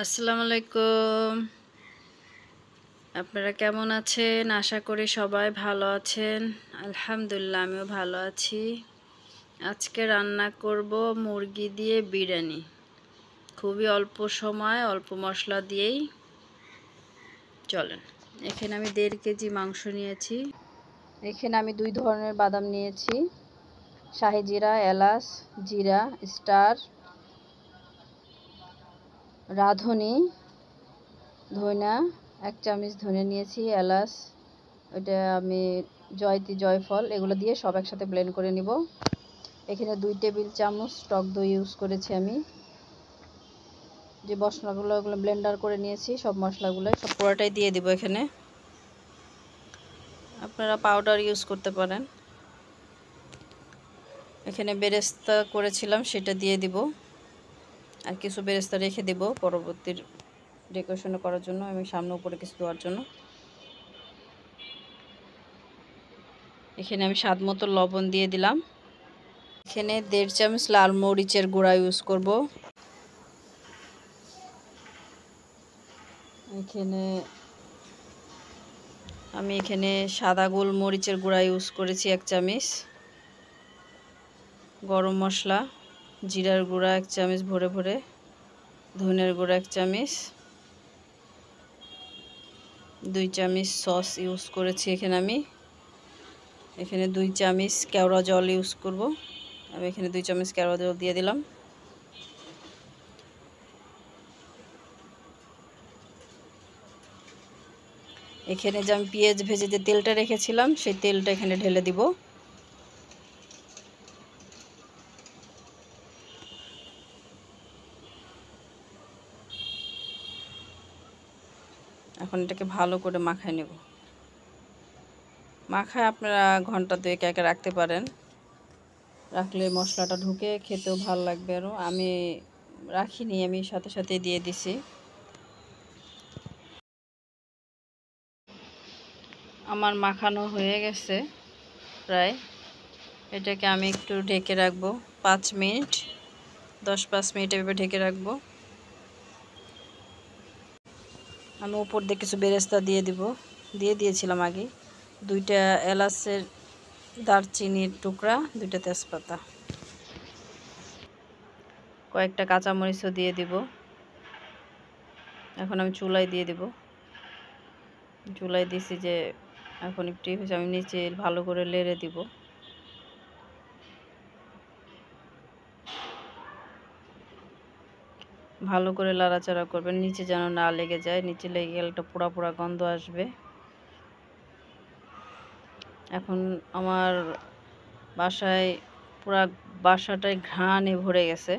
আসসালামু আলাইকুম। আপনারা কেমন আছেন? আশা করি সবাই ভালো আছেন। আলহামদুলিল্লাহ আমিও ভালো আছি। আজকে রান্না করব মুরগি দিয়ে বিরিয়ানি। খুবই অল্প সময় অল্প মশলা দিয়েই চলেন। এখানে আমি 1.5 কেজি মাংস নিয়েছি। এখানে আমি 2 ধরনের বাদাম নিয়েছি। শাহি জিরা, এলাচ, জিরা, স্টার, রাঁধুনি, ধনিয়া, 1 চামচ ধনিয়া নিয়েছি, এলাচ, ওইটা আমি জয়ফল এগুলো দিয়ে সব একসাথে ব্লেন্ড করে নিব। এখানে 2 টেবিল চামচ টক দই ইউজ করেছি আমি। যে মশলাগুলো ওগুলো ব্লেন্ডার করে নিয়েছি, সব মশলাগুলো সব পুরোটাই দিয়ে দিব এখানে। আপনারা পাউডার ইউজ করতে পারেন। এখানে বেরেস্তা করেছিলাম সেটা দিয়ে দিব, আর কিছু বেরেস্তা রেখে দেব পরবর্তী ডেকোরেশন করার জন্য, আমি সামনে উপরে কিছু দেওয়ার জন্য। এখানে আমি স্বাদ মতো লবণ দিয়ে দিলাম। এখানে 1.5 চামচ লাল মরিচের গুঁড়া ইউজ করব। আমি এখানে সাদা গোলমরিচের গুঁড়া ইউজ করেছি 1 চামচ। গরম মশলা, জিরার গুঁড়া 1 চামচ ভরে ভরে, ধনের গুঁড়া 1 চামচ, 2 চামচ সস ইউজ করেছি এখানে আমি। এখানে 2 চামচ কেওড়া জল ইউজ করব। আমি এখানে 2 চামচ কেওড়া জল দিয়ে দিলাম। এখানে যে আমি পেঁয়াজ ভেজে যে তেলটা রেখেছিলাম সেই তেলটা এখানে ঢেলে দিব। এখন এটাকে ভালো করে মাখায় নেব। মাখায় আপনারা ঘন্টা 2 একে রাখতে পারেন, রাখলে মশলাটা ঢুকে খেতেও ভালো লাগবে। আরও আমি রাখিনি, আমি সাথে সাথে দিয়ে দিছি। আমার মাখানো হয়ে গেছে প্রায়। এটাকে আমি একটু ঢেকে রাখবো 5 মিনিট, 10-5 মিনিট এভাবে ঢেকে রাখবো। আমি উপর দিয়ে কিছু বেরেস্তা দিয়ে দিয়েছিলাম আগে। 2টা এলাচের দারচিনির টুকরা, 2টা তেজপাতা, কয়েকটা কাঁচামরিচও দিয়ে দিব। এখন আমি চুলায় দিয়ে দিব। চুলায় দিছি যে এখন একটু হয়েছে, আমি নিচে ভালো করে লেড়ে দিব। ভালো করে লাড়াচাড়া করবেন, নিচে যেন না লেগে যায়। নিচে লেগে গেলে একটা পোড়া পোড়া গন্ধ আসবে। এখন আমার বাসায় পুরা বাসাটাই ঘ্রাণে ভরে গেছে।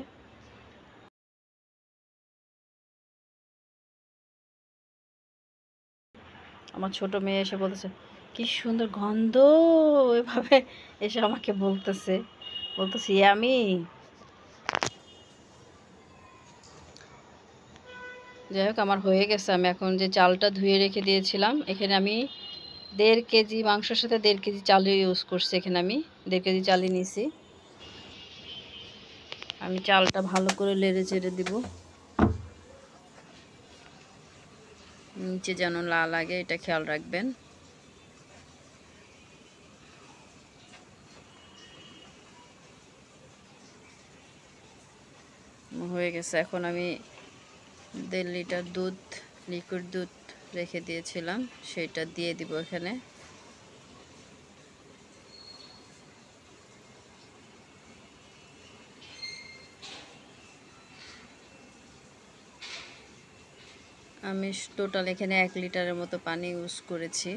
আমার ছোট মেয়ে এসে বলতেছে কি সুন্দর গন্ধ, এভাবে এসে আমাকে বলতেছে আমি। যাই হোক, আমার হয়ে গেছে। আমি এখন যে চালটা ধুয়ে রেখে দিয়েছিলাম, এখানে আমি 1.5 কেজি মাংসের সাথে 1.5 কেজি চাল ইউজ করছি। এখানে আমি 1.5 কেজি চালই নিয়েছি। আমি চালটা ভালো করে লেড়ে চেড়ে দিব, নিচে যেন না লাগে এটা খেয়াল রাখবেন। হয়ে গেছে। এখন আমি 1.5 লিটার দুধ, লিকুইড দুধ রেখে দিয়েছিলাম, সেটা দিয়ে দিব এখানে। আমি টোটাল এখানে 1 লিটারের মতো পানি ইউজ করেছি,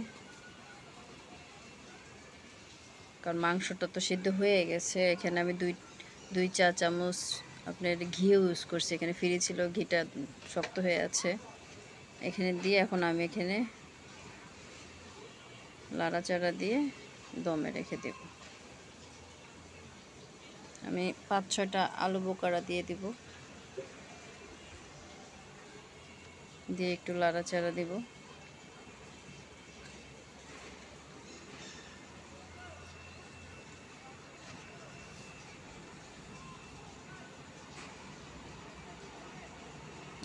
কারণ মাংসটা তো সিদ্ধ হয়ে গেছে। এখানে আমি দুই চা চামচ আপনার ঘি ইউজ করছি। এখানে ফ্রি ছিল, ঘিটা শক্ত হয়ে আছে। এখানে দিয়ে এখন আমি এখানে লাড়াচাড়া দিয়ে দমে রেখে দেব। আমি 5-6টা আলু বোকারা দিয়ে দিব, দিয়ে একটু লাড়াচাড়া দিব।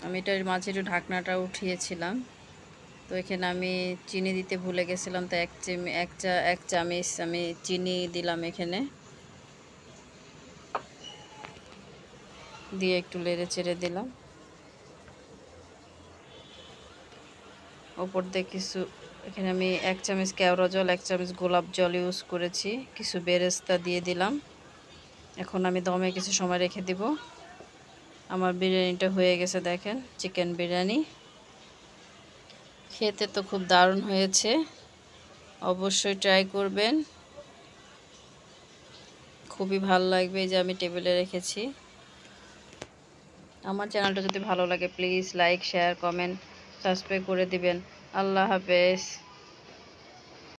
আমি এটার মাঝে একটু ঢাকনাটা উঠিয়েছিলাম। তো এখানে আমি চিনি দিতে ভুলে গেছিলাম, তো এক চামচ আমি চিনি দিলাম এখানে, দিয়ে একটু নেড়ে চেড়ে দিলাম। ওপর দিয়ে কিছু এখানে আমি 1 চামচ কেওড়া জল, 1 চামচ গোলাপ জল ইউজ করেছি, কিছু বেরেস্তা দিয়ে দিলাম। এখন আমি দমে কিছু সময় রেখে দিব। আমার বিরিয়ানিটা হয়ে গেছে, দেখেন চিকেন বিরিয়ানি। খেতে তো খুব দারুণ হয়েছে, অবশ্যই ট্রাই করবেন, খুবই ভালো লাগবে। এই যে আমি টেবিলে রেখেছি। আমার চ্যানেলটা যদি ভালো লাগে please like, share, comment, subscribe করে দিবেন। আল্লাহ হাফেজ।